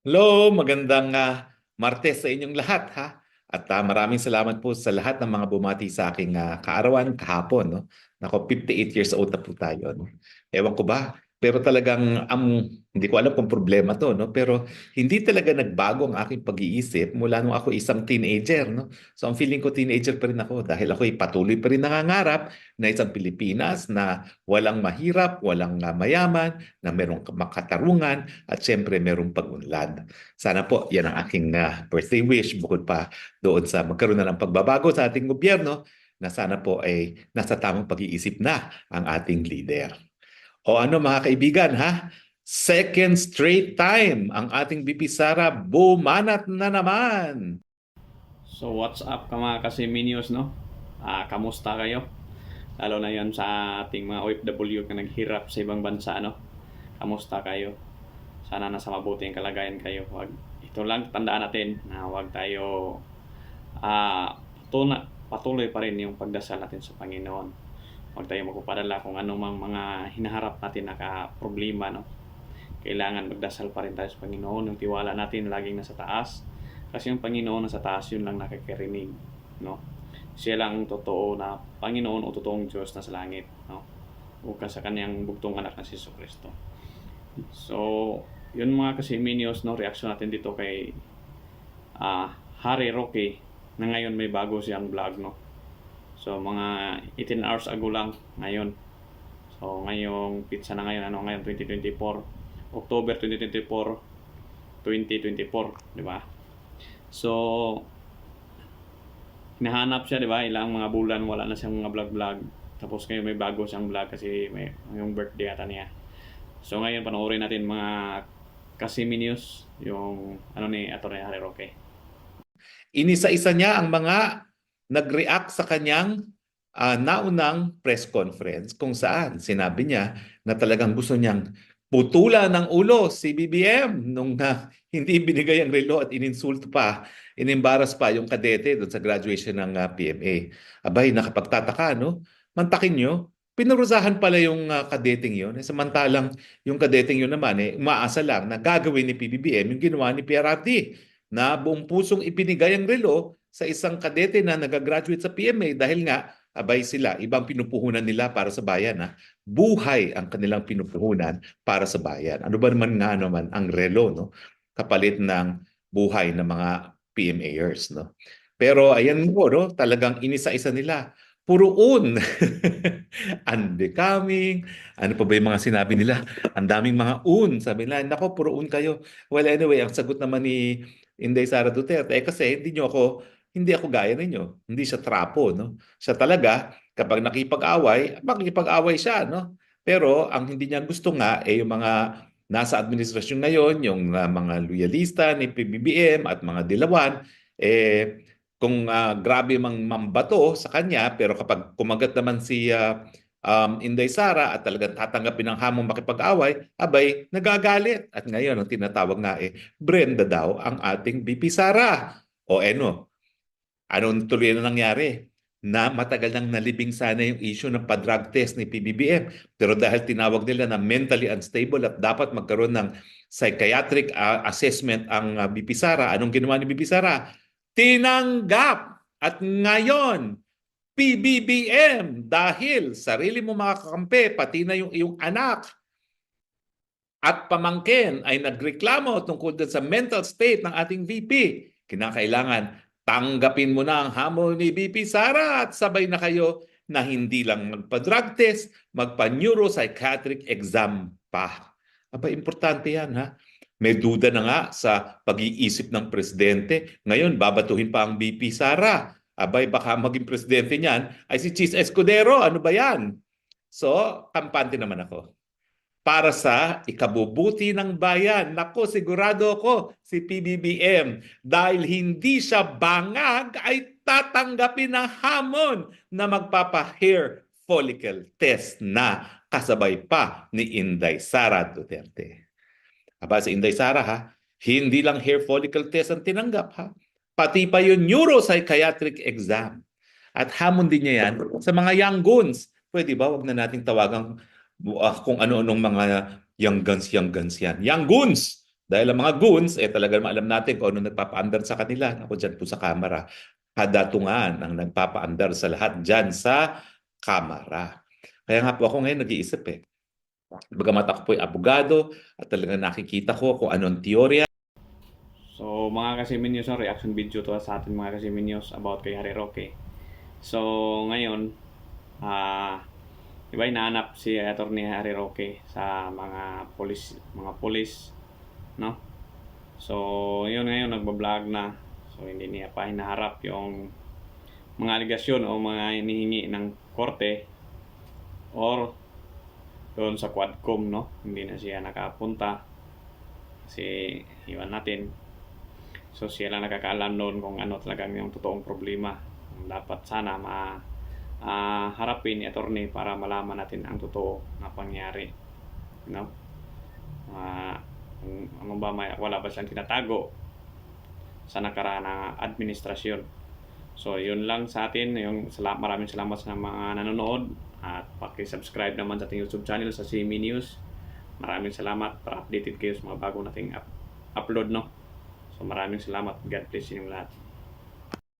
Hello, magandang Martes sa inyong lahat ha. At maraming salamat po sa lahat ng mga bumati sa aking kaarawan kahapon. No? Nako, 58 years old na po tayo. No? Ewan ko ba, pero talagang hindi ko alam kung problema to. No? Pero hindi talaga nagbago ang aking pag-iisip mula nung ako isang teenager. No? So ang feeling ko teenager pa rin ako dahil ako'y patuloy pa rin nangangarap na isang Pilipinas na walang mahirap, walang mayaman, na merong makatarungan at syempre merong pag-unlad. Sana po yan ang aking birthday wish bukod pa doon sa magkaroon na ng pagbabago sa ating gobyerno na sana po ay nasa tamang pag-iisip na ang ating leader. O ano mga kaibigan ha? Second straight time ang ating VP Sara bumanat na naman. So what's up ka mga kasiminios, no? Kamusta kayo? Lalo na yan sa ating mga OFW na naghirap sa ibang bansa, no? Kamusta kayo? Sana nasa mabuting kalagayan kayo. Ito lang, tandaan natin na huwag tayo patuloy pa rin yung pagdasal natin sa Panginoon. Huwag tayo magpapadala kung anumang mga hinaharap natin na problema, no? Kailangan magdasal pa rin tayo sa Panginoon. Yung tiwala natin laging nasa taas. Kasi yung Panginoon nasa taas, yun lang nakakarinig, no? Siya lang totoo na Panginoon o totoong Diyos na sa langit, no? Bukas sa kanyang bugtong anak na si Kristo. So, yun mga kasiminios, no? Reaction natin dito kay Harry Roque na ngayon may bago siyang vlog, no? So, mga 18 hours ago lang ngayon. So, ngayong pizza na ngayon, ano ngayon, 2024, October 2024, 2024, di ba? So, hinahanap siya, di ba? Ilang mga bulan, wala na siyang mga vlog-vlog. Tapos ngayon may bago siyang vlog kasi may yung birthday ata niya. So, ngayon panoorin natin mga Kasimi News, yung ano ni Atty. Harry Roque. Inisa-isa niya ang mga nag-react sa kanyang naunang press conference kung saan sinabi niya na talagang gusto niyang putulan ng ulo si BBM nung hindi binigay ang relo at ininsulto pa, inimbaras pa yung kadete doon sa graduation ng PMA. Abay, nakapagtataka, no? Mantakin nyo, pinurusahan pala yung kadeting yun. Samantalang yung kadeting yun naman, umaasa lang na gagawin ni PBBM yung ginawa ni PRRD na buong pusong ipinigay ang relo sa isang kadete na nagagraduate sa PMA dahil nga abay sila, ibang pinupuhunan nila para sa bayan. Ha? Buhay ang kanilang pinupuhunan para sa bayan. Ano ba naman nga naman ang relo, no? Kapalit ng buhay ng mga PMAers. No? Pero ayan po, no? Talagang inisa-isa nila. Puro un. Unbecoming. Ano pa ba yung mga sinabi nila? Ang daming mga un. Sabi nila, nako, puro un kayo. Well, anyway, ang sagot naman ni Inday Sara Duterte, kasi hindi ako gaya ninyo. Hindi siya trapo, no? Siya talaga, kapag nakipag-away, makikipag-away siya, no? Pero ang hindi niya gusto nga yung mga nasa administrasyon ngayon, yung mga loyalista ni PBBM at mga dilawan, kung grabe mang mambato sa kanya, pero kapag kumagat naman si Inday Sara at talagang tatanggapin ng hamong makipag-away, abay, nagagalit. At ngayon, ang tinatawag nga Brenda daw ang ating BP Sara. O anong tuloy na nangyari? Na matagal nang nalibing sana yung issue ng pa-drug test ni PBBM. Pero dahil tinawag nila na mentally unstable at dapat magkaroon ng psychiatric assessment ang BP Sara, anong ginawa ni BP Sara? Tinanggap! At ngayon, PBBM, dahil sarili mo mga kakampi, pati na yung iyong anak at pamangkin ay nagreklamo tungkol sa mental state ng ating VP, kinakailangan tanggapin mo na ang hamon ni VP Sara at sabay na kayo na hindi lang magpa-drug test, magpa-neuropsychiatric exam pa. Aba, importante yan, ha? May duda na nga sa pag-iisip ng presidente. Ngayon, babatuhin pa ang VP Sara. Abay, baka maging presidente niyan ay si Chis Escudero. Ano ba yan? So, kampante naman ako para sa ikabubuti ng bayan. Nako, sigurado ako si PBBM dahil hindi siya bangag ay tatanggapin ng hamon na magpapa-hair follicle test na kasabay pa ni Inday Sara Duterte. Aba, si Inday Sara ha, hindi lang hair follicle test ang tinanggap ha, pati pa yung neuropsychiatric exam. At hamon din niya yan sa mga young guns. Pwede ba, wag na nating tawagang kung ano-anong mga young guns yan. Young guns! Dahil ang mga goons, talagang alam natin kung ano nagpapaandar sa kanila. Ako dyan po sa kamera. Kadatungan ang nagpapaandar sa lahat dyan sa kamera. Kaya nga po ako ngayon nag-iisip Bagamat ako po ay abogado at talagang nakikita ko kung anong teorya. So mga Kasiminyos, no, reaction video to sa atin mga Kasiminyos about kay Harry Roque. So ngayon, di ba inaanap si Attorney Harry Roque sa mga pulis, no? So yun ngayon nagbablog na. So hindi niya pa hinaharap yung mga aligasyon o mga inihingi ng korte or doon sa Quadcom, no? Hindi na siya nakapunta kasi iwan natin. So siya lang nakakaalam noon kung ano talagang yung totoong problema. Dapat sana harapin ni attorney para malaman natin ang totoo na pangyari. No? Kung ano ba, wala ba siyang tinatago sa nakaraan ng administrasyon. So yun lang sa atin. Maraming salamat sa mga nanonood at paki-subscribe naman sa ating YouTube channel sa CME News. Maraming salamat para updated kayo sa mga bago nating upload, no? So maraming salamat. God bless inyong lahat.